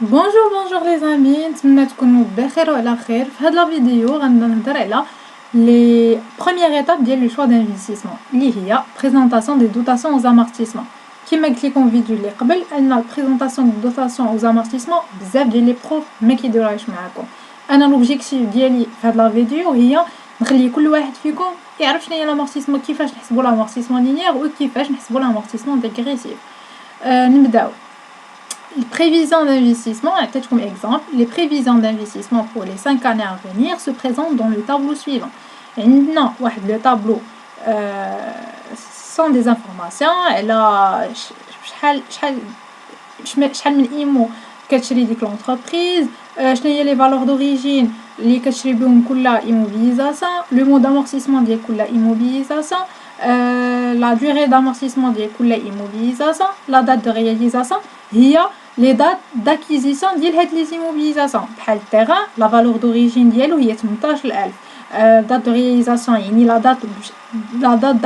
bonjour les amis, نتمنى تكونوا بخير وعلى خير. في هاد لا فيديو غنهضر على les premières étapes ديال le choix d'investissement اللي هي présentation des dotations aux amortissements. كما قلت لكم في الفيديو اللي قبل ان présentation des dotations aux amortissements بزاف ديال لي بروف ما كيديروهاش معاكم. انا لوبجيكتيف ديالي في هاد لا فيديو هي نخلي كل واحد فيكم يعرف شنو هي لامورتيسمون، كيفاش نحسبوا لامورتيسمون لينيير وكيفاش نحسبوا لامورتيسمون ديغريسيف. نبداو. Les prévisions d'investissement, comme exemple, les prévisions d'investissement pour les 5 années à venir se présentent dans le tableau suivant. Et non, le tableau sont des informations. Elle a l'entreprise, les valeurs d'origine, les immobilisation, le mode d'amortissement de immobilisation, la durée d'amortissement de immobilisation, la date de réalisation. هي les dates d'acquisition ديال هاد les immobilisations بحال التيران لا فالور دوريجين ديالو هي 18000 date de réalisation يعني la date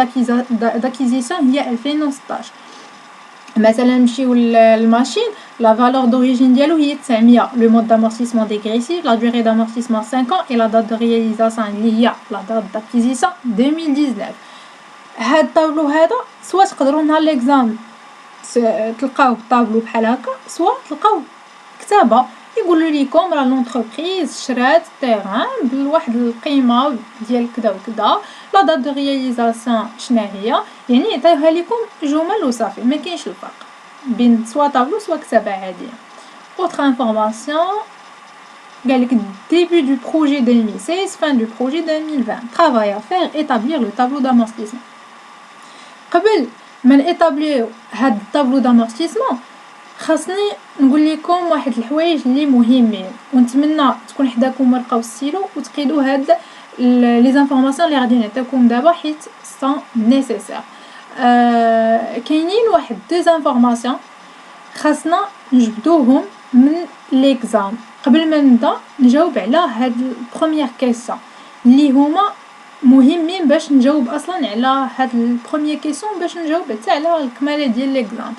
d'acquisition هي 2016 مثلا نمشيو للماشين la valeur d'origine ديالو هي 900 le mode d'amortissement dégressif la durée d'amortissement 5 ans et la date de réalisation اللي هي la date d'acquisition 2019 هاد الطابلو هذا سواء تقدروا نهار ليكزام تلقاو طابلو بحال هكا سواء تلقاو كتابه يقولوا لكم راه لونتربريز شرات تيران بواحد القيمه ديال كذا وكذا لا دات دو رياليزاسيون شنو هي يعني يعطيوها لكم جمل وصافي ما كاينش الفرق بين سواء طابلو سواء كتابه عاديه. autre information قالك début du projet 2016 fin du projet 2020 travail à faire établir le tableau d'amortissement. قبل من ايطابليو هاد الطابلو دامورتيسمون خاصني نقول لكم واحد الحوايج اللي مهمين ونتمنى تكون حداكم ورقه وستيلو وتقيدوا هاد لي زانفورماسيون اللي غادي نعطيكم دابا حيت سون نيسيسير. كاينين واحد دو زانفورماسيون خاصنا نجبدوهم من ليكزام قبل ما نبدا نجاوب على هاد البروميير كيسيون اللي هما مهمين باش نجاوب اصلا على هاد البروميير كيسيون باش نجاوب حتى على الكماله ديال ليكزام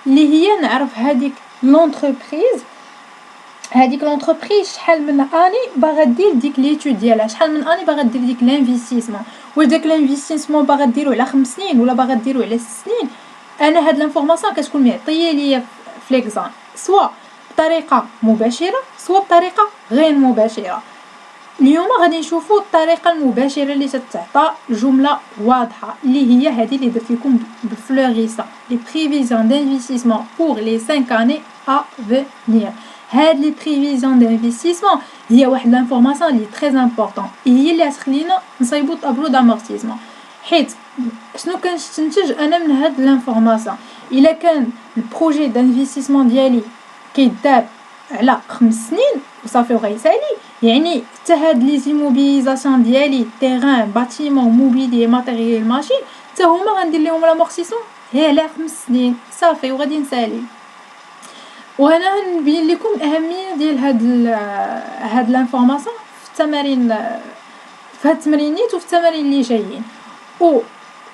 اللي هي نعرف هذيك لونتربريز شحال من اني باغا دير ديك ليتود ديالها شحال من اني باغا دير ديك لانفيستيسمون واش داك لانفيستيسمون باغا ديرو على 5 سنين ولا باغا ديرو على 6 سنين. انا هاد لانفورماسيون كتكون معطيه ليا في ليكزام سواء بطريقه مباشره سواء بطريقه غير مباشره. اليوم غادي نشوفوا الطريقه المباشره اللي تتعطى جمله واضحه اللي هي هذه اللي درت لكم بفلوريسا لي بريفيزيون دانفيستيسمون بور لي 5 اني ا فينير. هاد لي بريفيزيون دانفيستيسمون هي واحد لانفورماسيون اللي تري امبورطون هي اللي غتخلينا نصايبوا طابلو دامورتيزمون حيت شنو كنستنتج انا من هاد لانفورماسيون الا كان البروجي دانفيستيسمون ديالي كيدار على 5 سنين وصافي وغيسالي يعني حتى هاد لي زيموبيليزاسيون ديالي تيران باتيمون موبيلي ماتيريال ماشين حتى هما غندير لهم لامورتيسمون هي على 5 سنين صافي وغادي نسالي. وانا نبين لكم الاهميه ديال هاد لانفورماسيون في التمارين في هاد التمرينات وفي التمارين اللي جايين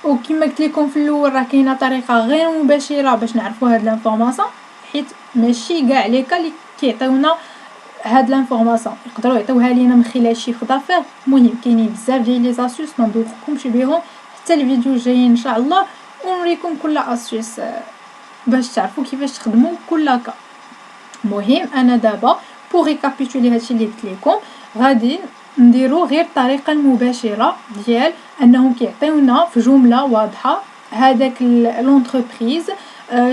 وكما قلت لكم في الاول راه كاينه طريقه غير مباشره باش نعرفوا هاد لانفورماسيون حيت ماشي كاع لي كا اللي كيعطيونا هاد لانفورماسيون يقدروا يعطيوها لينا من خلال شيفر دافير. المهم كاينين بزاف ديال لي اسيوس ما ندوخكمش بهم حتى الفيديو الجاي ان شاء الله ونوريكم كل اسيوس باش تعرفوا كيفاش تخدموا كل كا. المهم انا دابا بو ريكابيتولي هادشي اللي قلت لكم غادي نديرو غير الطريقه المباشره ديال انهم كيعطيونا في جمله واضحه هذاك لونتربريز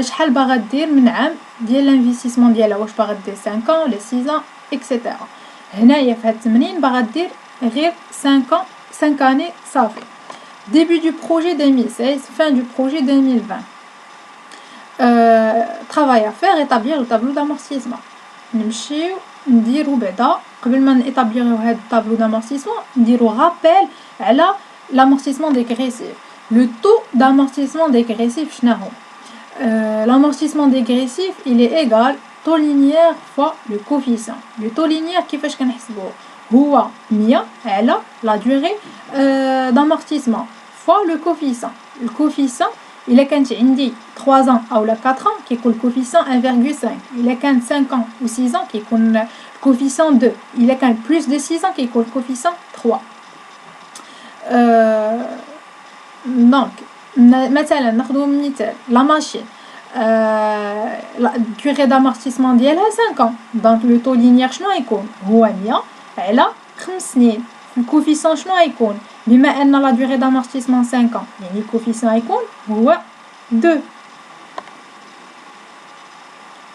شحال باغا دير من عام ديال الانفستيسمون ديالها واش باغا دير 5 ans ولا 6 ans اكسيتيرا. هنايا في هاد التمرين باغا دير غير 5 années صافي. début du projet 2016 fin du projet 2020 travail à faire établir le tableau d'amortissement. نمشيو نديرو بعدا قبل ما نيطابليرو هاد الطابلو d'amortissement نديرو رابيل على l'amortissement dégressif. le taux d'amortissement dégressif شنو هو l'amortissement dégressif il est égal taux linéaire fois le coefficient. le taux linéaire كيفاش كنحسبوه هو 100 على la durée d'amortissement fois le coefficient. le coefficient الا كانت عندي 3 ans اولا 4 ans كيكون الكوفيسيون 1.5. الا كان 5 ans و 6 ans كيكون الكوفيسيون 2. الا كان بلوس دو 6 ans كيكون الكوفيسيون 3. دونك مثلا ناخذ مثال لا ماشين لا durée d'amortissement ديالها 5 ans. دونك لو طو لينيير شنو غيكون هو 100 على 5 سنين. الكوفيسيون شنو غيكون بما ان لا durée d'amortissement 5 ans يعني الكوفيسيون غيكون هو 2.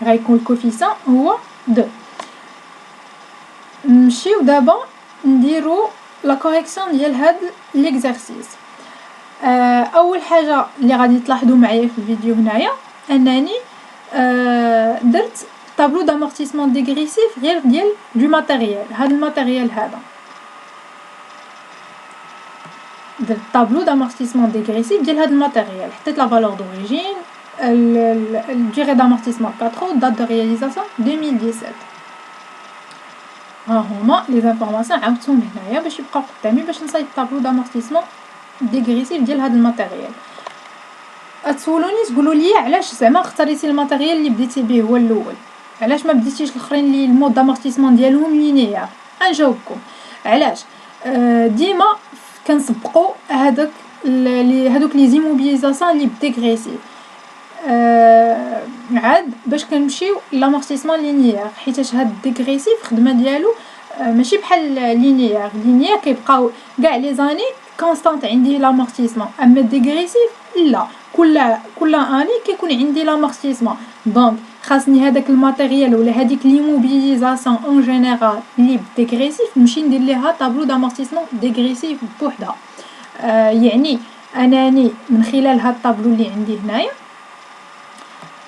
غيكون الكوفيسيون هو 2. نمشيو دابا نديرو لا كوريكسيون ديال هاد ليكزارسيس. اول حاجه اللي غادي تلاحظوا معايا في الفيديو هنايا انني درت طابلو دامورتيسمون ديغريسيف غير ديال دو ماتيريال. هذا الماتيريال هذا درت طابلو دامورتيسمون ديغريسيف ديال هذا الماتيريال. حطيت لا فالور دوريجين الديغري دامورتيسمون 4 دات دو رياليزاسيون 2017. ها هما لي زانفورماسيون عاودتهم هنايا باش يبقاو قدامي باش نصايب طابلو دامورتيسمون ديغريسيف ديال هذا الماتيريال. تسولوني تقولوا لي علاش زعما اختاريتي الماتيريال اللي بديتي به هو الاول، علاش ما بديتيش الاخرين اللي المود دامورتيسمون ديالهم لينيير؟ نجاوبكم علاش. ديما كنسبقوا هذوك لي زيموبيليزاسيون اللي بديغريسيف عاد باش كنمشيو لامورتيسمون لينيير، حيت هاد ديغريسيف خدمه ديالو ماشي بحال لينيير كيبقاو كاع لي زاني كونستانت عندي لامورتيسمون. اما ديغريسيف لا، كل اني كيكون عندي لامورتيسمون. دونك خاصني هذاك الماتيريال ولا هذيك ليموبيليزاسيون اون جينيرال اللي ديغريسيف نمشي ندير ليها طابلو دامورتيسمون ديغريسيف بوحدها. يعني انني من خلال هاد الطابلو اللي عندي هنايا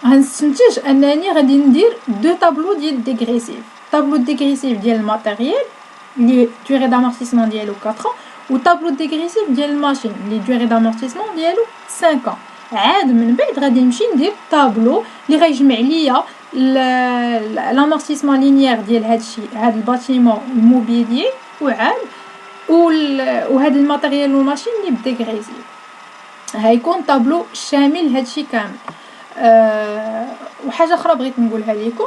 غنستنتج انني غادي ندير دو طابلو ديال ديغريسيف. طابلو ديغريسيف ديال الماتيريال اللي دوري دامورتيسمون ديالو 4 ans و طابلو ديغريسيف ديال الماشين اللي دوري دامورتيسمون ديالو 5 ans. عاد من بعد غادي نمشي ندير طابلو اللي غيجمع ليا لامورتيسمون لينيير ديال هادشي هاد الباتيمون الموبيليي وعاد وهاد الماتيريال والماشين اللي بديغريسيف. هيكون طابلو شامل هادشي كامل. وحاجه اخرى بغيت نقولها لكم،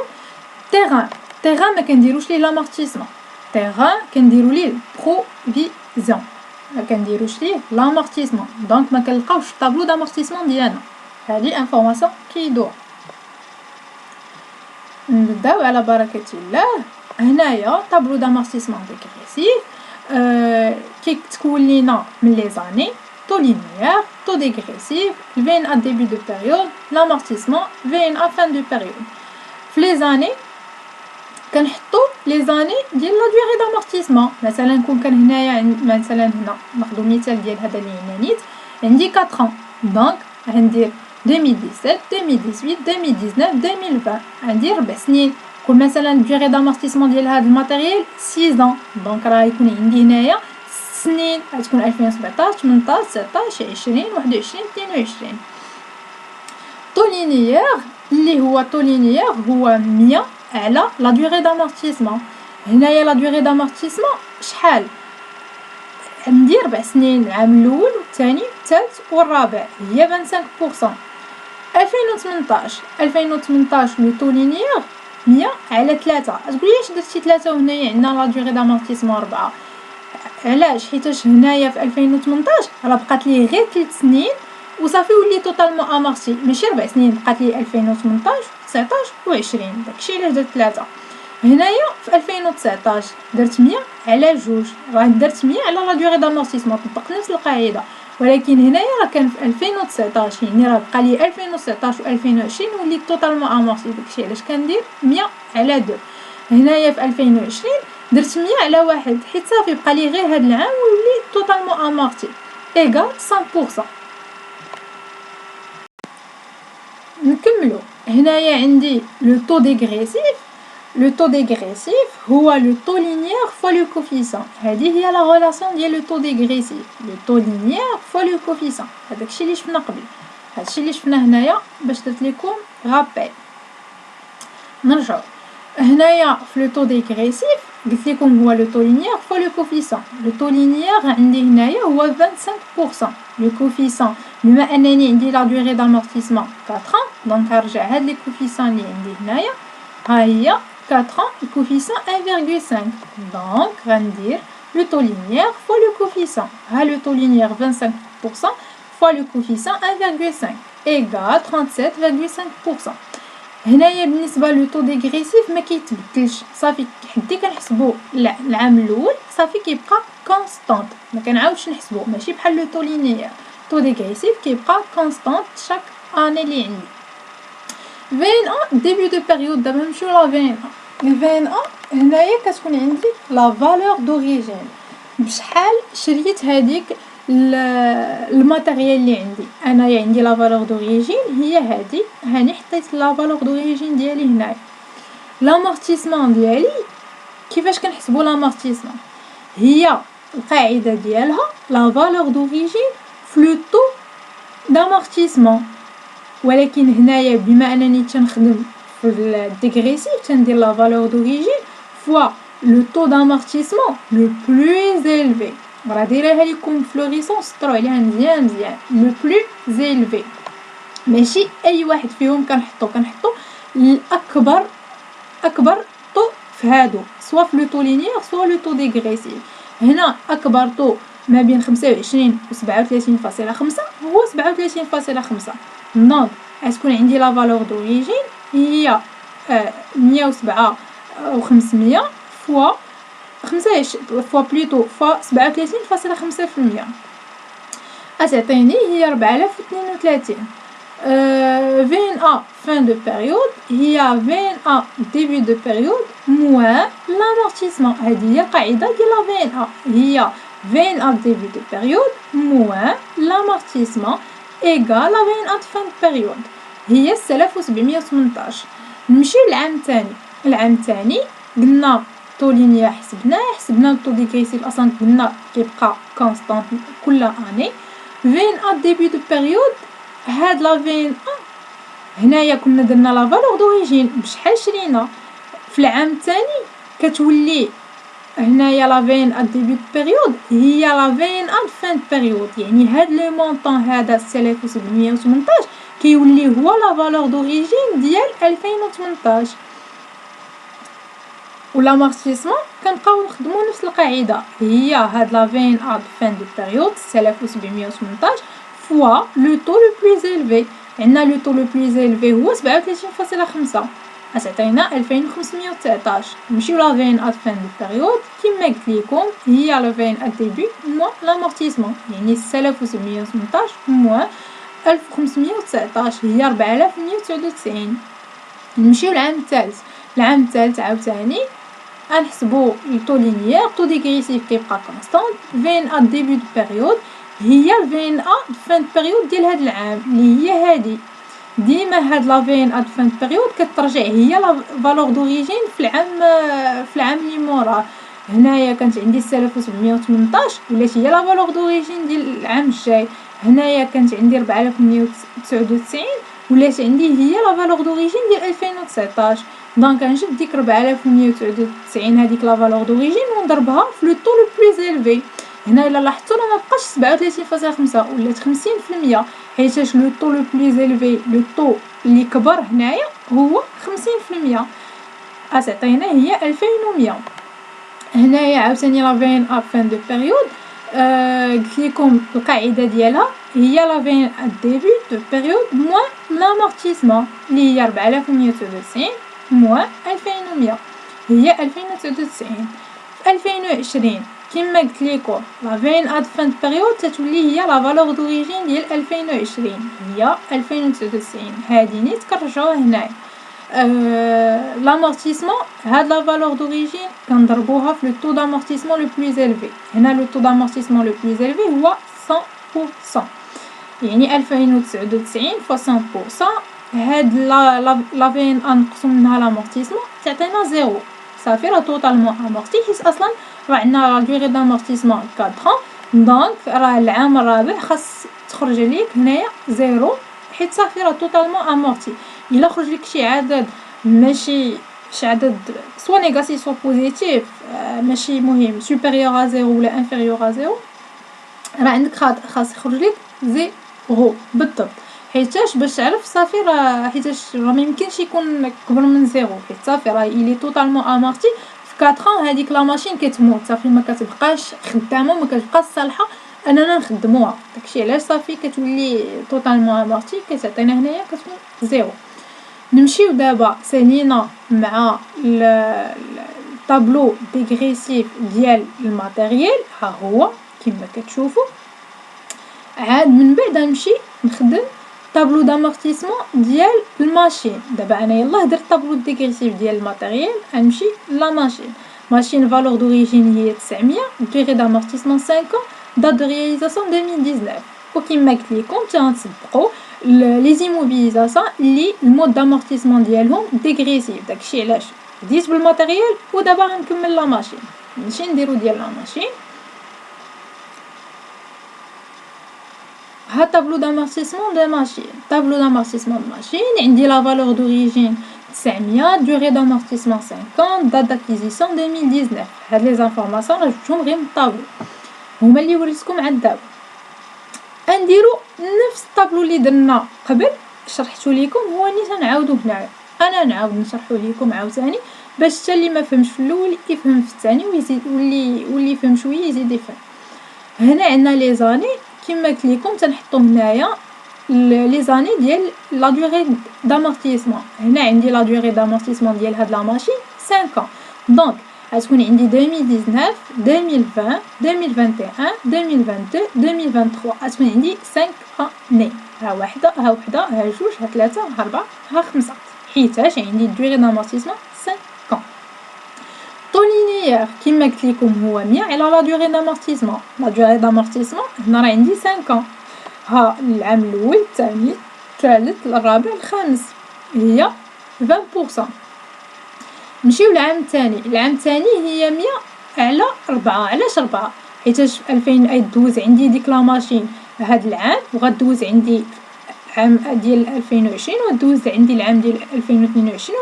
تيغان ما كنديروش ليه لامورتيسمون، تيغان كنديروا ليه بروفيزيون، ما كنديروش ليه لامورتيسمون. دونك ما كنلقاوش الطابلو دامورتيسمون ديالنا. هذه انفورماسيون كيدور. نبداو على بركه الله. هنايا طابلو دامورتيسمون ديغريسيف كيتكون لينا من لي زاني taux linéaire, taux dégressif, VN à début de période, l'amortissement, VN à fin de période. في les années كنحطوا les années ديال لا durée d'amortissement. مثلا كان هنايا مثلا هنا ناخذ مثال ديال هذا اللي هنا نيت عندي 4 ans. دونك غندير 2017 2018 2019 2020 غندير 4 سنين. كل مثلا durée d'amortissement ديال هذا الماتيريال 6 ans. دونك راه يكون عندي هنايا سنين غتكون 2017 18 19 20 21 22. طو لينيير اللي هو طو لينيير هو 100 على لا دوغي دامورتيسمون. هنايا لا دوغي دامورتيسمون شحال؟ ندير 4 سنين، العام الاول والثاني والثالث والرابع هي 25%. 2018 لو طو لينيير 100 على 3. تقولي اش درتي 3 وهنايا عندنا لا دوغي دامورتيسمون 4؟ علاش؟ حيتاش هنايا في 2018 راه بقات لي غير 3 سنين وصافي ولي توتالمون امارسي، ماشي 4 سنين بقات لي 2018 19 و20. داكشي علاش درت 3. هنايا في 2019 درت 100 على 2، راه درت 100 على لا دوغي دامورتيسمون، طبقت نفس القاعده. ولكن هنايا راه كان في 2019 يعني راه بقى لي 2019 و 2020 وليت توتالمون امارسي. داكشي علاش كندير 100 على 2. هنايا في 2020 درت 100 على 1 حيت صافي بقى لي غير هاد العام وولي توتالمون امورتي ايغال 100%. نكملو. هنايا عندي لو طو ديغريسيف. لو طو ديغريسيف هو لو طو لينيير فوا لو كوفيسيون. هذه هي لا غولاسيون ديال لو طو ديغريسيف، لو طو لينيير فوا لو كوفيسيون. هذاك الشيء اللي شفنا قبل، هذا الشيء اللي شفنا هنايا باش درت لكم غابيل. نرجعو هنايا في لو طو ديغريسيف قلت لكم هو لو طو لينيير فوا لو كوفيسون. لو طو لينيير عندي هنايا هو 25%. لو كوفيسون بما انني عندي لا دوغي دامورتيسمون 4 ans، دونك نرجع هاد لي كوفيسون اللي عندي هنايا، ها هي 4 ans الكوفيسون 1.5، دونك غندير لو طو لينيير فوا لو كوفيسون. ها لو طو لينيير 25% فوا لو كوفيسون 1.5 ايغال 37.5%. هنايا بالنسبه لو طو ديغريسيف ما كيتبدلش، صافي حدي كنحسبوا العام الاول صافي كيبقى كونستانت، ما كنعاودش نحسبوا، ماشي بحال لو طو لينيير. طو ديغريسيف كيبقى كونستانت شاك اني اللي عندي. فين ان ديبي دو بيريود. دابا نمشيو لا فين ان. فين ان هنايا كتكون عندي لا فالور دوريجين، بشحال شريت هذيك الماتيريال اللي عندي. انايا عندي لا فالور دوريجين هي هذه، هاني حطيت لا فالور دوريجين ديالي هنايا. لامورتيسمون ديالي كيفاش كنحسبوا لامورتيسمون؟ هي القاعده ديالها لا فالور دوريجين في لو طو دامورتيسمون، ولكن هنايا بما انني تنخدم في الديغريسيف تندير لا فالور دوريجين فوا لو طو دامورتيسمون لو بلوز إلفي. راه دايرها لكم فلوريسون، سطروا عليها مزيان مزيان. لو بلوز إلفي ماشي اي واحد فيهم كنحطو الاكبر طو في هادو، سوا في لو طو لينيير سوا لو طو ديغريسيف. هنا اكبر طو ما بين 25 و 37.5 هو 37.5، دونك غتكون عندي لا فالور دوريجين هي 107 و 500 فوا 25 فوا بلوتو فوا 37.5%، أتعطيني هي 4032. فين ا fin de période هي فين ا début de période moins l'amortissement. هذه هي القاعدة ديال لا فين ا، هي فين ا début de période moins l'amortissement égal la فين ا fin de période هي 6718. نمشيو للعام الثاني. العام الثاني قلنا طو لينيير حسبنا الطو ديغريسيف اصلا قلنا كيبقى كونستانت كل اني. فين ا début de période هاد لا فين هنايا كنا درنا لا فالور دوريجين بشحال شرينا في العام الثاني، كتولي هنايا لا فين ا ديبي بيريود هي لا فين ا فان بيريود، يعني هاد لو مونطون هذا 6718 كيولي هو لا فالور دوريجين ديال 2018. والامورتيسمون كنبقاو نخدمو نفس القاعده، هي هاد لا فين ا فان دو بيريود 6718 فوا لو طو لو بلوز إلفي. عندنا لو طو لو بلوز إلفي هو 37.5، غتعطينا 2519. نمشيو لا فين ا فان دو بيريود كيما قلت لكم هي لا فين ا ديبي موان لامورتيسمون، يعني 6718 موان 1519 هي 4199. نمشيو للعام الثالث. العام الثالث عاوتاني غنحسبو الطو لينيير. طو ديغريسيف كيبقى كونستانت. فين ا ديبي دو بيريود هي الفين ا فان بيريود ديال هاد العام اللي هي هادي. ديما هاد لا فين ا فان بيريود كترجع هي لا فالور دوريجين في العام اللي موراه. هنايا كانت عندي 6718 ولات هي لا فالور دوريجين ديال العام الجاي. هنايا كانت عندي 4199 ولات عندي هي لا فالور دوريجين ديال 2019. دونك غنجيب ديك 4199 هذيك لا فالور دوريجين ونضربها في لو طو لو بلوز إلفي. هنا الا لاحظتوا راه ما بقاش 37.5 ولات 50%، حيتاش لو طو لو بلوز إلفي لو طو اللي كبر هنايا هو 50%، غتعطينا هي 2100. هنايا عاوتاني لا فين ا فان دو بيريود قلت لكم القاعده ديالها هي لا فين ا ديبي دو بيريود موان لامورتيسمون اللي هي 4199 موان 2100 هي 2099. في 2020 كما قلت لكم لا فين ا فان بيريود تتولي هي لا فالور دوريجين ديال 2020 هي 2099. هادي نيت كنرجعوها هنايا. l'amortissement هاد لا فالور دوريجين كنضربوها في لو طو d'amortissement لو بلوز إلفي. هنا لو طو d'amortissement لو بلوز إلفي هو 100%، يعني 2099 فوا 100%. هاد لا فين نقصو منها لامورتيسمون تعطينا زيرو، صافي راه توتالمون امورتي، حيت اصلا راه عندنا لا ديغي دامورتيسمون 4 ans، دونك راه العام الرابع خاص تخرج ليك هنايا زيرو، حيت صافي راه توتالمون امورتي. الا خرج لك شي عدد ماشي شي عدد سوا نيجاتيف سوا بوزيتيف ماشي مهم سوبيريور ا زيرو ولا انفيريور ا زيرو، راه عندك خاص يخرج لك زيرو بالضبط. حيتاش باش تعرف صافي راه حيتاش راه ميمكنش يكون كبر من زيرو، حيت صافي راه إلي توتالمون امارتي في 4 هذيك لا ماشين كتموت صافي، ما كتبقاش خدامه وما كتبقاش صالحه اننا نخدموها. داكشي علاش صافي كتولي توتالمون امارتي، كتعطينا هنايا كتكون زيرو. نمشيو دابا سالينا مع الطابلو ديغريسيف ديال الماتيريال، ها هو كما كتشوفوا. عاد من بعد نمشي نخدم طابلو دامورتيسمون ديال الماشين. دابا انا يلاه درت طابلو ديغريسيف ديال الماتيريال، غنمشي لا ماشين فالور دوريجين هي 900، دوغي دامورتيسمون 5 دات دو رياليزاسيون 2019. وكما قلت لكم تنطبقوا لي زيموبيليزاسيون اللي المود دامورتيسمون ديالهم ديغريسيف. داكشي علاش بديت بالماتيريال ودابا غنكمل لا ماشين. نمشي نديرو ديال لا ماشين. ها طابلو دامورتيسمون دو ماشين. طابلو دامورتيسمون دو ماشين عندي لا فالور دوريجين 900، دوغي دامورتيسمون 50، دات داكيزيسيون 2019. هاد لي زانفورماسيون راه جبتهم غير من الطابلو، هما اللي وريتكم عاد دابا. نديرو نفس الطابلو اللي درنا قبل شرحتو ليكم، هو اللي تنعاودو هنايا. انا نعاود نشرحو ليكم عاوتاني باش حتى اللي ما فهمش في الاول يفهم في الثاني ويزيد، واللي يفهم شويه يزيد يفهم. هنا عندنا لي زاني كما قلت لكم تنحطو هنايا لي زاني ديال لا دوغي دامورتيسمون. هنا عندي لا دوغي دامورتيسمون ديال هاد لا ماشين 5 دونك غتكون عندي 2019 2020 2021 2022 2023 غتكون عندي 5 اني. ها وحده ها وحده ها جوج ها ثلاثه ها اربعه ها خمسه، حيتاش عندي دوغي دامورتيسمون 5. طو لينيير كما قلت لكم هو 100 على لا دوغي دامورتيسمون. لا دوغي دامورتيسمون هنا راه عندي 5 ها العام الاول الثاني الثالث الرابع الخامس هي 20%. نمشيو للعام الثاني. العام الثاني هي 100 على 4. علاش 4؟ حيتاش 2000 دوز عندي ديك لا ماشين هاد العام وغدوز عندي عام ديال 2020 ودوز عندي العام ديال 2022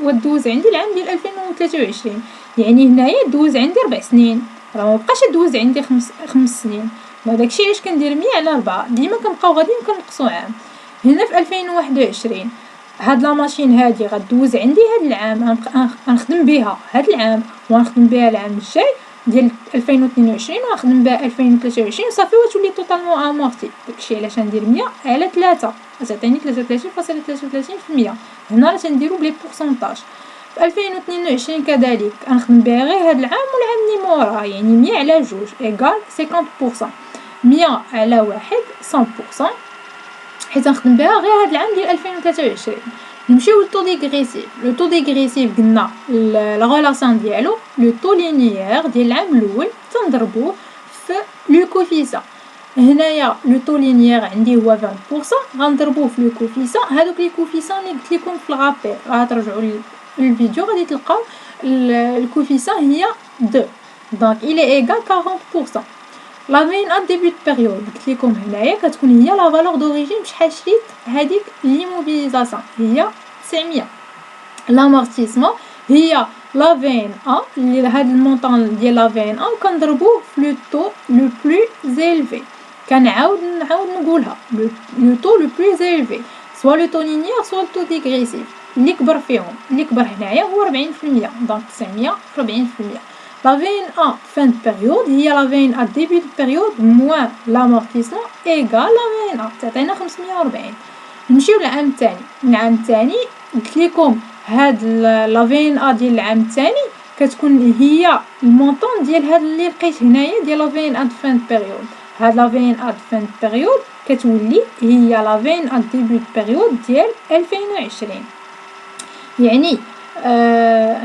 ودوز عندي العام ديال 2023. يعني هنايا دوز عندي 4 سنين، راه ما بقاش دوز عندي 5 سنين. داكشي علاش كندير 100 على 4 ديما كنبقاو غاديين كنقصوا عام. هنا في 2021 هاد لا ماشين هادي غدوز عندي هاد العام، غنخدم بها هاد العام وغنخدم بها العام الجاي ديال 2022 وغنخدم بها 2023 صافي وتولي توتالمون امورتي. داكشي علاش ندير 100 على 3 غتعطيني 33.33%. هنا راه تنديرو بلي بورسونطاج. في 2022 كذلك غنخدم بها غير هاد العام والعام اللي موراه، يعني 100 على 2 ايكال 50%. 100 على 1 100%، حيت غنخدم بها غير هاد العام ديال 2023. نمشيو للطو ديغريسيف. لو طو ديغريسيف قلنا لا غولاسيون ديالو لو طو لينيير ديال العام الاول تنضربوه في لو كوفيسا. هنايا لو طو لينيير عندي هو 20%، غنضربوه في لو كوفيسا. هادوك لي كوفيسا اللي قلت لكم في الغابير راه ترجعوا للفيديو غادي تلقاو الكوفيسا هي 2 دونك الى ايغال 40%. لا فين ا ديبي بيريود قلت لكم هنايا كتكون هي لا فالور دوريجين بشحال شريت هذيك ليموبيليزاسيون هي 900. لامورتيسمون هي لا فين ا اللي هاد المونطون ديال لا فين ا كنضربوه في لو طو لو بلو زيلفي. كنعاود نقولها لو طو لو بلو زيلفي سوا لو طو لينيير سوا لو طو ديغريسيف. اللي كبر فيهم اللي كبر هنايا هو 40%، دونك 900 في 40%. La VNA fin de période هي la VNA début de période moins l'amortissement égal la VNA تعطينا 540. نمشيو للعام الثاني. العام الثاني قلت لكم هاد la VNA ديال العام الثاني كتكون هي المونطون ديال هاد اللي لقيت هنايا ديال la VNA de fin de période. هاد la VNA de fin de période كتولي هي la VNA début de période ديال 2020. يعني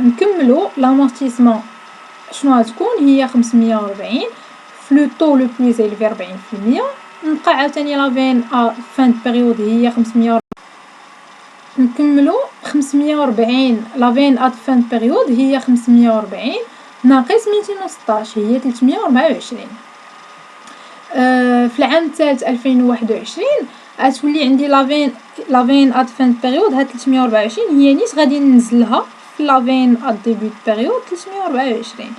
نكملو l'amortissement شنو غتكون هي 540 في لو طو لو بلو زيلفي 40%. نبقى عاوتاني لا فين ا فان بيريود هي 540. نكملو 540 لا فين ا فان بيريود هي 540 ناقص 216 هي 324. في العام الثالث 2021 غتولي عندي لا فين ا فان بيريود ها 324 هي نيت غادي ننزلها في لافين ا ديبي بيريود 324.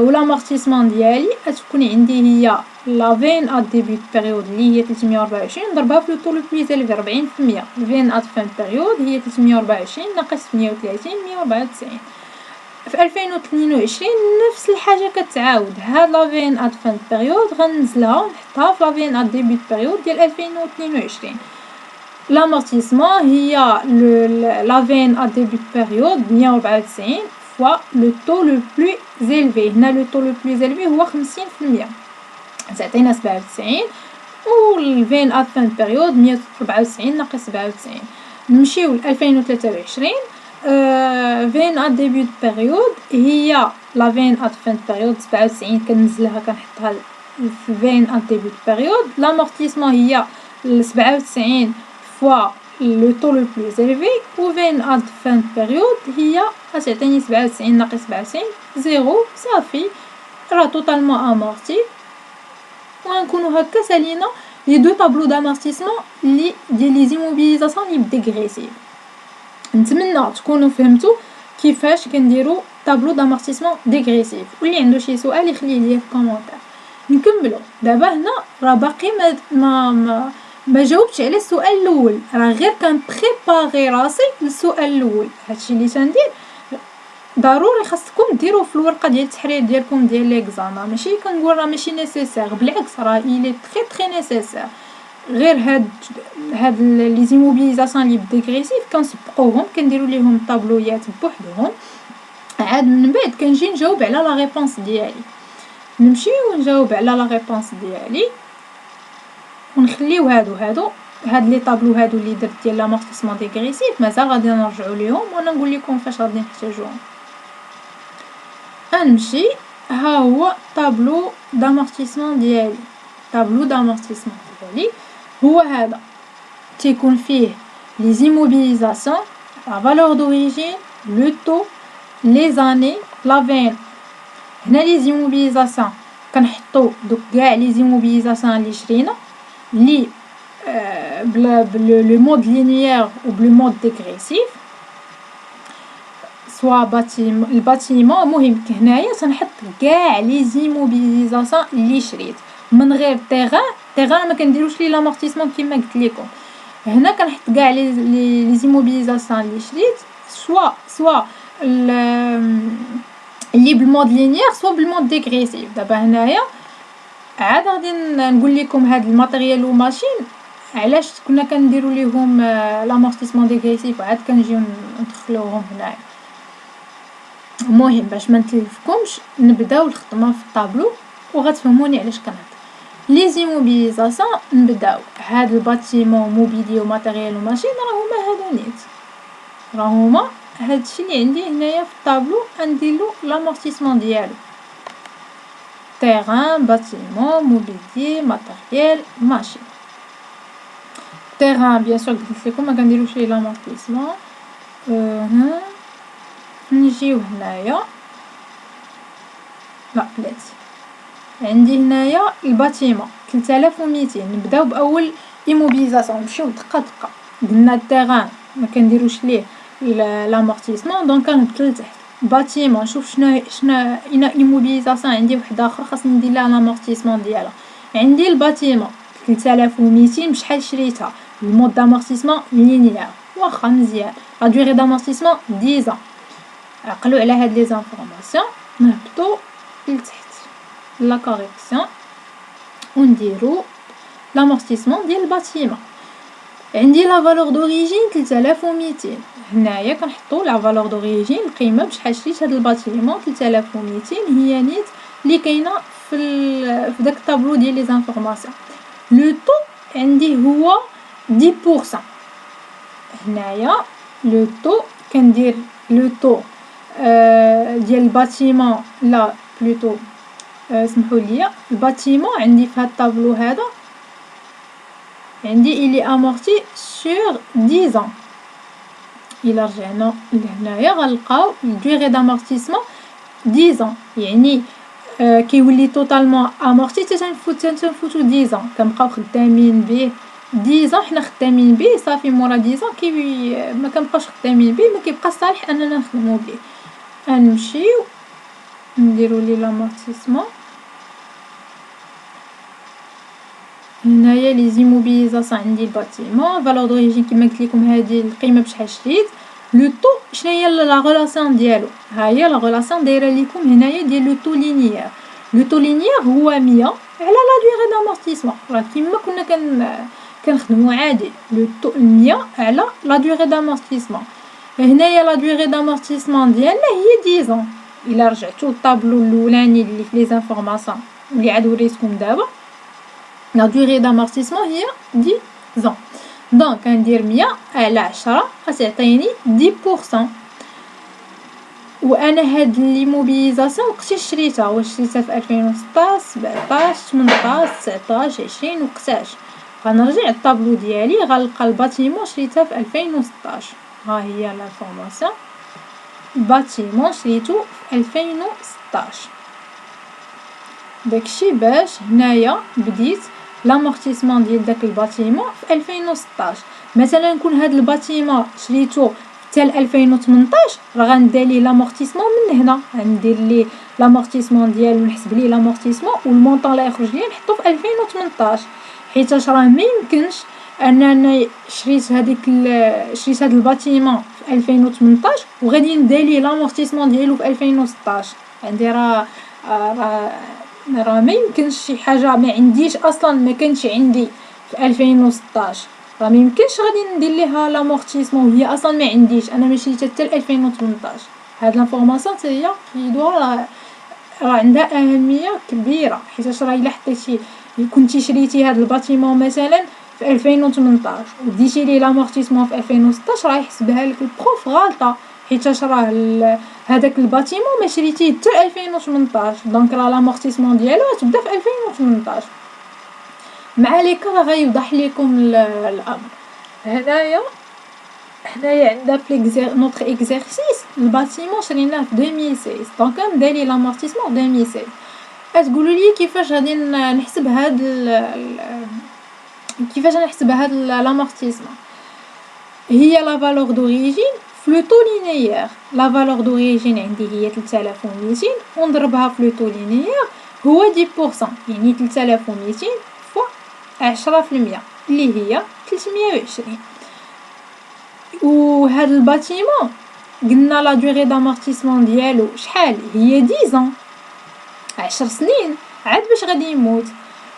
و لامورتيسمون ديالي غتكون عندي هي لافين ا ديبي بيريود اللي هي 324 نضربها في لو طو لو بلوس إليفي 40%. الفين ا فان بيريود هي 324 ناقص 38 194. في 2022 نفس الحاجه كتعاود. هاد لافين ا فان بيريود غنزلها ونحطها في لافين ا ديبي بيريود ديال 2022. l'amortissement هي لافين ا ديبي بيريود 194 fois le taux le plus élevé. هنا le taux le plus élevé هو 50%، تعطينا 97. و الفين ا فان بيريود 194 ناقص 97. نمشيو ل 2023. فين ا ديبي بيريود هي لافين ا فان بيريود 97 كنزلها كنحطها في فين ا ديبي بيريود. l'amortissement هي 97 fois le taux le plus élevé. و فين ا فان بيريود هي غتعطيني 97 ناقص 97 0 صافي راه توتالمون امورتي. وغنكونو هكا سالينا لي دو طابلو دامورتيسمون لي ديال لي زيموبيليزاسيون لي ديغريسيف. نتمنى تكونوا فهمتوا كيفاش كنديروا طابلو دامورتيسمون ديغريسيف. واللي عنده شي سؤال يخليه ليا في كومونتير. نكملوا دابا. هنا راه باقي ما جاوبتش على السؤال الاول، راه غير كان بريباري راسي للسؤال الاول. هادشي اللي تندير ضروري خاصكم ديروه في الورقه ديال التحرير ديالكم ديال ليكزامان. ماشي كنقول راه ماشي نيسيسير، بالعكس راه ايلي تري نيسيسير. غير هاد لي زيموبيليزاسيون لي ديغريسيف كنسبقوهم كنديروا ليهم طابلويات بوحدهم، عاد من بعد كنجي نجاوب على لا ريبونس ديالي. نمشي ونجاوب على لا ريبونس ديالي ونخليو هادو هاد لي طابلو هادو اللي درت ديال لامورتيسمون ديغريسيف مازال غادي نرجعوا ليهم وانا نقول لكم فاش غادي نحتاجوهم. غنمشي ها هو طابلو دامورتيسمون ديالي. طابلو دامورتيسمون ديالي هو هذا، تيكون فيه لي زيموبيليزاسيون، لا فالور دوريجين، لو طو، لي زاني، لافين. هنا لي زيموبيليزاسيون كنحطو دوك كاع لي زيموبيليزاسيون اللي شرينا لي بلو مود لينيير و بلو مود ديغريسيف سوا الباتيمون. مهم هنايا تنحط كاع لي زيموبيليزاسيون اللي شريت من غير تيغان ما كنديروش لي لامورتيسمون كما قلت لكم. هنا كنحط كاع لي زيموبيليزاسيون اللي شريت سوا اللي بالمود لينيير سوا بالمود ديغريسيف. دابا هنايا عاد غادي نقول لكم هاد الماتيريال وماشين علاش كنا كنديروا ليهم لامورتيسمون ديغريسيف، وعاد كنجيو ندخلوهم هنايا. المهم باش ما نتلفكمش نبداو الخدمه في الطابلو وغتفهموني علاش كنهضر. لي زيموبيليزاسيون نبداو. هاد الباتيمون موبيلي وماتيريال وماشين راه هما هادو نيت، راه هما هادشي اللي عندي هنايا في الطابلو. غنديرلو لامورتيسمون ديالو terrain, bâtiment, mobilier, matériel, machine. Terrain, bien sûr, قلت لكم ما كنديروش ليه لامورتيسمون. نجيو هنايا لا بلاتي عندي هنايا الباتيمون 3200. نبداو باول ايموبيليزاسيون، نمشيو دقه دقه. قلنا التيران ما كنديروش ليه لامورتيسمون، دونك كنهبط لتحت. باتيمون نشوف شنو اين ايموبيليزاسيون عندي وحده اخرى خاصني ندير لها لامورتيسمون ديالها. عندي الباتيمون 3200 بشحال شريتها المود دامورتيسمون لينيير، واخا مزيان. لا دوغي دامورتيسمون 10 ans. عقلوا على هاد لي زانفورماسيون. نهبطوا لتحت لا كوريكسيون ونديروا لامورتيسمون ديال الباتيمون. عندي لا فالور دوريجين 3200. هنايا كنحطوا لا فالور دوريجين القيمه بشحال شريت هاد الباتيمون 3200 هي نيت اللي كاينه في داك الطابلو ديال لي زانفورماسيون. لو طو عندي هو 10%. هنايا لو طو كندير لو طو ديال الباتيمون لا بلوتو سمحوا لي. الباتيمون عندي في هاد الطابلو هذا عندي إلي امورتي سور 10 ans. إلا رجعنا لهنايا غنلقاو دوغي دامورتيسمون 10 ans، يعني كيولي توتالمون امورتي تنفوتو 10 ans كنبقاو خدامين به 10 حنا خدامين به صافي، مورا 10 ما كنبقاوش خدامين به، ما كيبقى صالح اننا نخدمو به. غنمشيو نديرو ليه لامورتيسمون. هنايا لي زيموبيليزاسيون عندي الباتيمون فالور دوريجين كيما قلت لكم هذه القيمه بشحال شريت. لو طو شنو هي لا غولاسيون ديالو؟ ها هي لا غولاسيون دايره لكم هنايا ديال لو طو لينيير. لو طو لينيير هو 100 على لا دوغي دامورتيسمون، راه كيما كنا كنخدمو عادي. لو طو 100 على لا دوغي دامورتيسمون. هنايا لا دوغي دامورتيسمون ديالنا هي 10 ans. الا رجعتو للطابلو الاولاني اللي في لي زانفورماسيون اللي عاد وريتكم دابا، لا دوغي دامورتيسمون هي 10 ans. دونك غندير 100 على 10 غتعطيني 10%. وانا هاد ليموبيليزاسيون وقتاش شريتها؟ واش شريتها في 2016 17 18 19 20 وقتاش؟ غنرجع للطابلو ديالي غنلقى الباتيمون شريتها في 2016. ها هي لافورماسيون باتيمون شريتو في 2016. داكشي باش هنايا بديت لامورتيسمون ديال داك الباتيمون في 2016. مثلا نكون هاد الباتيمون شريتو حتى ل 2018 راه غندير ليه لامورتيسمون من هنا، غندير ليه لامورتيسمون ديالو نحسب ليه لامورتيسمون والمونطون اللي يخرج ليا نحطو في 2018. حيتاش راه ما يمكنش اننا شريت شريت هاد الباتيمون في 2018 وغادي ندير ليه لامورتيسمون ديالو في 2016. عندي راه ما يمكنش شي حاجه ما عنديش اصلا، ما كانش عندي في 2016 راه ما يمكنش غادي ندير ليها لامورتيسمون وهي اصلا ما عنديش، انا ما شريتها حتى 2018. هاد لافورماسيون حتى هي راه عندها اهميه كبيره، حيت راه الا حطيتي كنتي شريتي هاد الباتيمون مثلا في 2018 وديتي ليه لامورتيسمون في 2016 راه يحسبها لك البروف غلطه، حيت راه هذاك الباتيمون ما شريتيه حتى 2018. دونك راه لامورتيسمون ديالو غتبدا في 2018. مع ليك راه غيوضح لكم الامر. هنايا عندنا في نوتر اكزرسيس الباتيمون شريناه في 2016. دونك ندير لامورتيسمون 2016. تقولوا لي كيفاش غادي نحسب هاد لامورتيسمون؟ هي لا فالور دوريجين في لو طو لينيير. لا فالور دوريجين عندي هي 3200 ونضربها في لو طو لينيير هو 10%، يعني 3200 فوا 10% اللي هي 320. وهاد الباتيمون قلنا لا دوغي دامورتيسمون ديالو شحال هي 10 ans، 10 سنين عاد باش غادي يموت.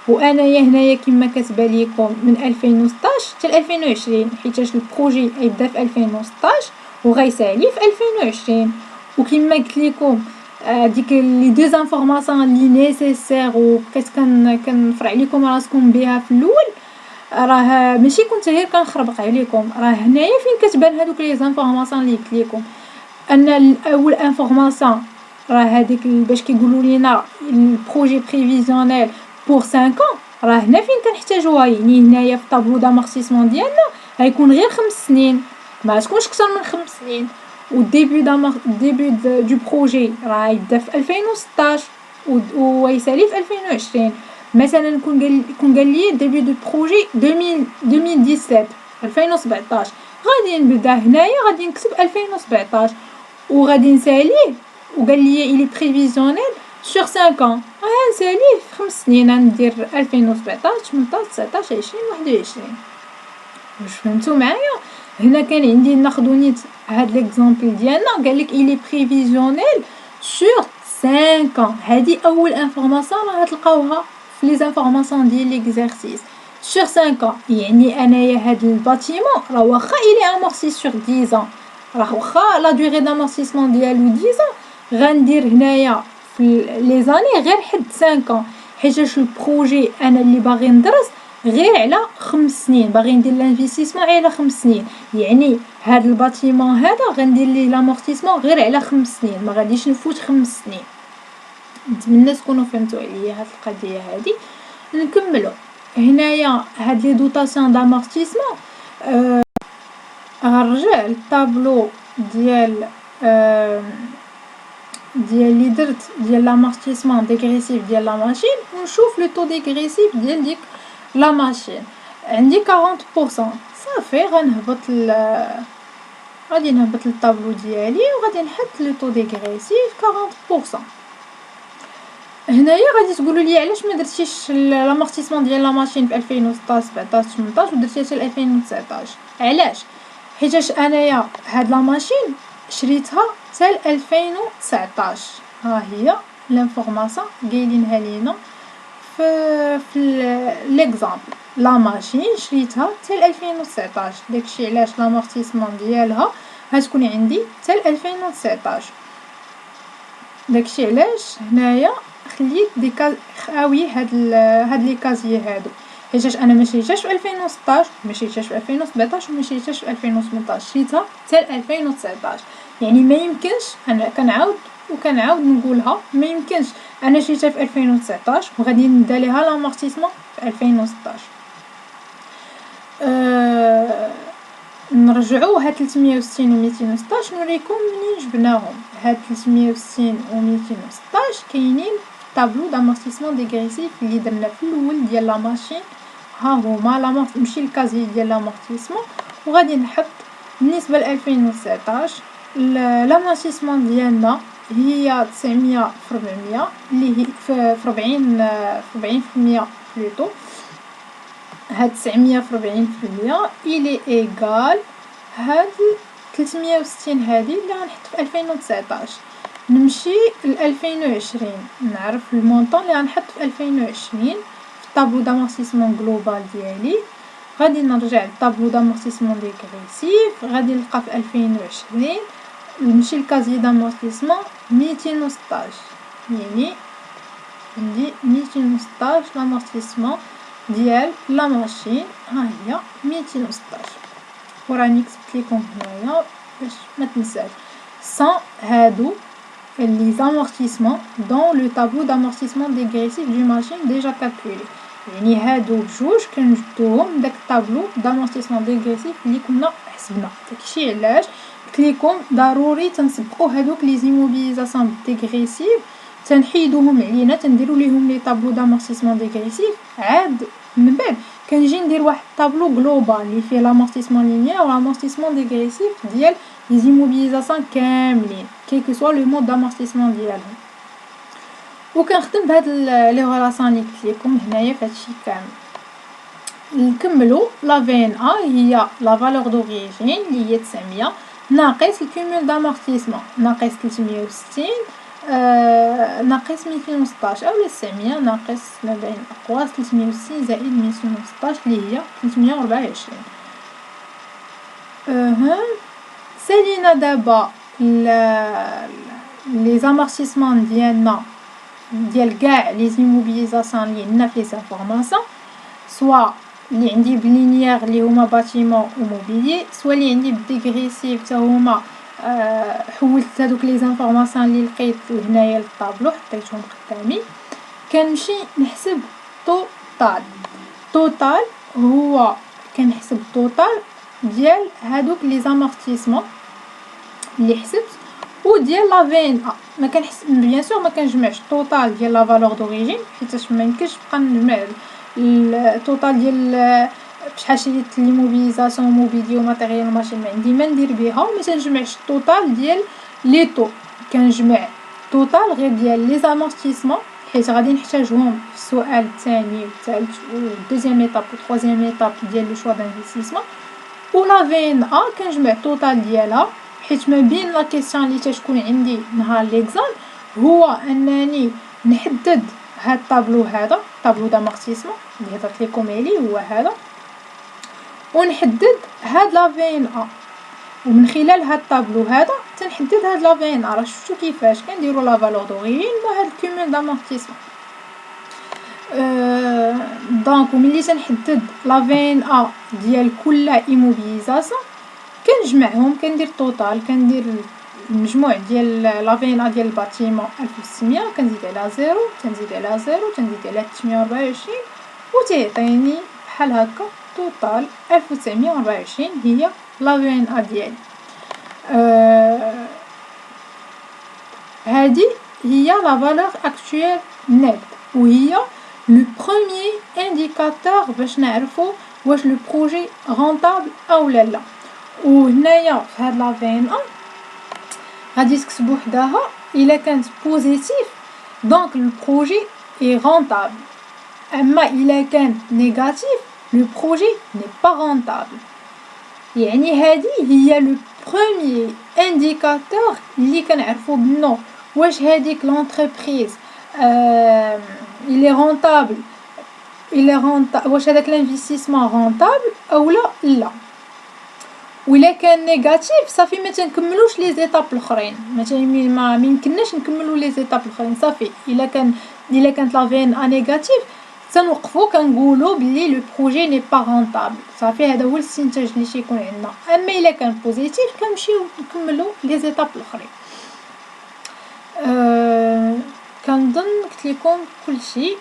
وانايا هنايا كما كتبان لكم من 2016 حتى 2020، حيتاش البروجي غيبدا في 2016 وغيسالي في 2020. وكما قلت لكم ديك لي دو انفورماسيون لي نيسيسير كنفرع لكم راسكم بها في الاول، راه ماشي كنت غير كنخربق عليكم، راه هنايا فين كتبان هذوك لي انفورماسيون اللي قلت لكم. ان الاول انفورماسيون راه هذيك باش كيقولوا لينا البروجي بريفيزيونيل بور 5 ans، راه هنا فين كنحتاجوها. يعني هنايا في طابلو دامورتيسمون ديالنا غيكون غير 5 سنين، ما تكونش اكثر من 5 سنين. والديبي دو بروجي راه يبدا في 2016 ويسالي في 2020. مثلا كون قال لي ديبي دو بروجي 2017 غادي نبدا هنايا غادي نكتب 2017 وغادي نساليه. وقال لي إلي بريفيزيونيل sur 5 ans، نساليه في 5 سنين. ندير 2017 18 19 20 21. واش فهمتوا معايا؟ هنا كان عندي ناخذ نيت هاد ليكزامبل ديالنا قال لك إلي بريفيزيونيل sur 5 ans. هذه اول انفورماسيون راه تلقاوها في لي زانفورماسيون ديال ليكزارسيس sur 5 ans. يعني انايا هاد الباتيمون راه واخا إلي امورتي sur 10 ans، راه واخا لا دوغي دامورتيسمون ديالو 10 ans، غندير هنايا في لي زاني غير حد 5 ans، حيتاش البروجي انا اللي باغي ندرس غير على 5 سنين، باغي ندير لانفيستيسمون على 5 سنين. يعني هاد الباتيمون هذا غندير ليه لامورتيسمون غير على 5 سنين، ما غاديش نفوت 5 سنين. نتمنى تكونوا فهمتوا عليا هاد القضيه هذه. نكملوا هنايا هاد لي دوطاسيون دامورتيسمون. غنرجع للطابلو ديال اللي درت ديال لامورتيسمون ديغريسيف ديال لا ماشين ونشوف لو طو ديغريسيف ديال ديك لا ماشين. عندي 40%. صافي غادي نهبط للطابلو ديالي وغادي نحط لو طو ديغريسيف 40%. هنايا غادي تقولوا لي علاش ما درتيش لامورتيسمون ديال لا ماشين في 2016 17 18 ودرتيها حتى ل 2019؟ علاش؟ حيتاش انايا هاد لا ماشين شريتها حتى ل 2019. ها هي لانفورماسيون قايلينها لينا في ليكزامبل. لا ماشين شريتها حتى ل 2019، داكشي علاش لامورتيسمون ديالها غتكون عندي حتى ل 2019. داكشي علاش هنايا خليت خاوي هاد لي كازيي هادو، حيتاش انا ما شريتهاش في 2016 ما شريتهاش في 2017 وما شريتهاش في 2018، شريتها حتى ل 2019. يعني ما يمكنش انا كنعاود نقولها، ما يمكنش انا شريتها في 2019 وغادي ندير ليها لامورتيسمون في 2016. نرجعوا هاد 360 و 216 نوريكم منين جبناهم. هاد 360 و 216 كاينين في الطابلو دامورتيسمون ديغريسيف اللي درنا في الاول ديال لا ماشين. ها هما نمشي للكازي ديال لامورتيسمون وغادي نحط بالنسبه ل 2019 لامورتيسمون ديالنا هي 900 في 400 اللي هي في 40% بلوتو. هاد 900 في 40% إلي إيكال هاد 360 هادي اللي غنحط في 2019. نمشي ل 2020 نعرف المونطون اللي غنحط في 2020 في الطابلو دامورتيسمون جلوبال ديالي. غادي نرجع للطابلو دامورتيسمون ديغريسيف، غادي نلقى في 2020 نمشي لكازي دامورتيسمون 216، يعني عندي 216 لامورتيسمون ديال لا ماشين. ها هي 216 وراني كتبت لكم هنايا باش ما تنساش. سان هادو لي زامورتيسمون دون لو طابلو دامورتيسمون ديغريسيف دو ماشين ديجا كالكولي، يعني هادو بجوج كنجبدوهم داك الطابلو دامورتيسمون ديغريسيف اللي كنا حسبنا. داكشي علاش قلت لكم ضروري تنسبقوا هادوك لي زيموبيليزاسيون ديغريسيف، تنحيدوهم علينا، تنديروا ليهم لي طابلو دامورتيسمون ديغريسيف، عاد من بعد كنجي ندير واحد الطابلو جلوبال اللي فيه لامورتيسمون لينيير و لامورتيسمون ديغريسيف ديال لي زيموبيليزاسيون كاملين كي كو سوا لو مود دامورتيسمون ديالهم. وكنخدم بهاد لي غولاسيون اللي قلت لكم هنايا فهادشي كامل. نكملوا لا في ان ا هي لا فالور دوريجين اللي هي 900 ناقص الكومول دامورتيسمون ناقص 360 ناقص 216 اولا 900 ناقص ما بين اقواس 360 زائد 216 اللي هي 324. سالينا دابا لي زامورتيسمون ديالنا ديال كاع لي زيموبيليزاسيون اللي عندنا في لي انفورماسيون، سوا اللي عندي بلينيير اللي هما باتيمون و موبيلي، سوا اللي عندي بديغريسيف حتى هما حولت هذوك لي زانفورماسيون اللي لقيت هنايا للطابلو حطيتهم قدامي. كنمشي نحسب توتال هو كنحسب التوتال ديال هذوك لي زامورتيسمون اللي حسبت وديال لا في ان ا. ما كنحسب بيان سور ما كنجمعش التوتال ديال لا فالور دوريجين حيت ما يمكنش نبقى نجمع التوتال ديال بشحال شريت لي موبيليزاسيون موبيلي وماتيريال ماشين ما عندي ما ندير بها، وما تنجمعش التوتال ديال لي طو، كنجمع التوتال غير ديال لي زامورتيسمون حيت غادي نحتاجهم في السؤال الثاني والثالث والدوزيام ايطاب والثالثيام ايطاب ديال لو شوا دانفستيسمون. ولا في ان ا كنجمع التوتال ديالها حيت ما بين لا كيسيون اللي تتكون عندي نهار ليكزام هو انني نحدد هاد الطابلو هذا طابلو دامورتيسمون اللي هضرت لكم عليه هو هذا، ونحدد هاد لا في ان ا، ومن خلال هاد الطابلو هذا تنحدد هاد لا في ان ا. راه شفتوا كيفاش كنديروا لا فالور دوريجين وهاد الكومول دامورتيسمون. دونك ملي تنحدد لا في ان ا ديال كل ايموبيليزاسيون كنجمعهم كندير التوتال، كندير المجموع ديال لا في ان ا ديال الباتيمون 1600 كنزيد على زيرو تنزيد على زيرو تنزيد على 324 وتيعطيني بحال هكا توتال 1924 هي لا في ان ا ديالي. هذه هي لا فالور اكطويل نيت وهي لو بروميير انديكاتور باش نعرفوا واش لو بروجي رونطابل اولا لا. وهنايا في هاد لا فين ا غادي تكتبوا حداها الا كانت بوزيتيف دونك لو بروجي اي رونطابل، اما الا كان نيجاتيف لو بروجي ني با رونطابل. يعني هذه هي لو بروميير انديكاتور اللي كنعرفوا بانه واش هذيك لونتربريز il est rentable واش هذاك الانفستيسمون رونطابل اولا لا. وإلا كان نيجاتيف صافي ما تنكملوش لي زيتاب الاخرين، ما يمكنناش نكملوا لي زيتاب الاخرين صافي. الا كانت لا في ان ا نيجاتيف تنوقفوا كنقولوا بلي لو بروجي ني با رونطابل صافي. هذا هو الاستنتاج اللي تيكون عندنا. اما الا كان بوزيتيف كنمشيو نكملوا لي زيتاب الاخرين. كنظن قلت لكم كلشي،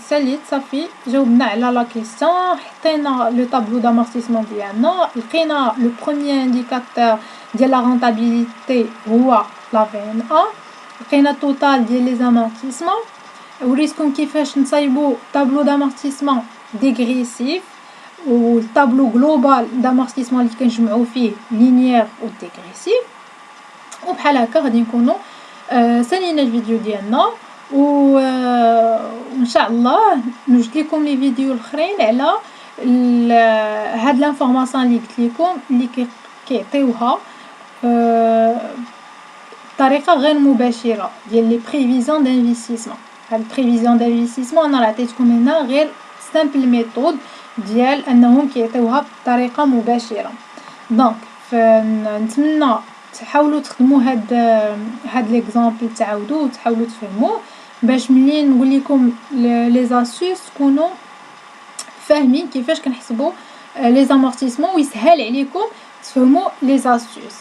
ساليت صافي جاوبنا على لا كيسيون. حطينا لو طابلو دامورتيسمون ديالنا، لقينا لو بروميير انديكاتور ديال لا رونطابيليتي هو لا في ان ا، لقينا توتال ديال لي زامورتيسمون. وريتكم كيفاش نصايبوا طابلو دامورتيسمون ديغريسيف والطابلو جلوبال دامورتيسمون اللي كنجمعوا فيه لينيير و ديغريسيف. وبحال هكا غادي نكونوا سالينا الفيديو ديالنا. وان شاء الله نوجد لكم لي فيديو الاخرين على هاد لانفورماسيون اللي قلت لكم اللي كيعطيوها بطريقه غير مباشره ديال لي بريفيزيون دانفستيسمون. هاد البريفيزيون دانفستيسمون انا عطيتكم هنا غير سامبل ميثود ديال انهم كيعطيوها بطريقه مباشره. دونك نتمنى تحاولوا تخدموا هاد ليكزامبل، تعاودوا وتحاولوا تفهموه باش ملي نقول لكم لي زاسيوس تكونوا فاهمين كيفاش كنحسبوا لي زامورتيسمون ويسهل عليكم تفهموا لي زاسيوس.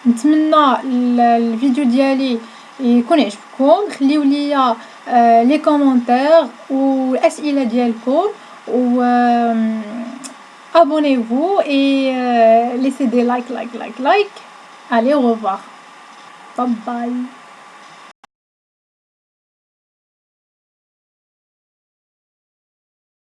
نتمنى الفيديو ديالي يكون عجبكم. خليو لي لي كومونتير والاسئله ديالكم و abonnez-vous et laissez des likes. Allez, au revoir. Bye bye.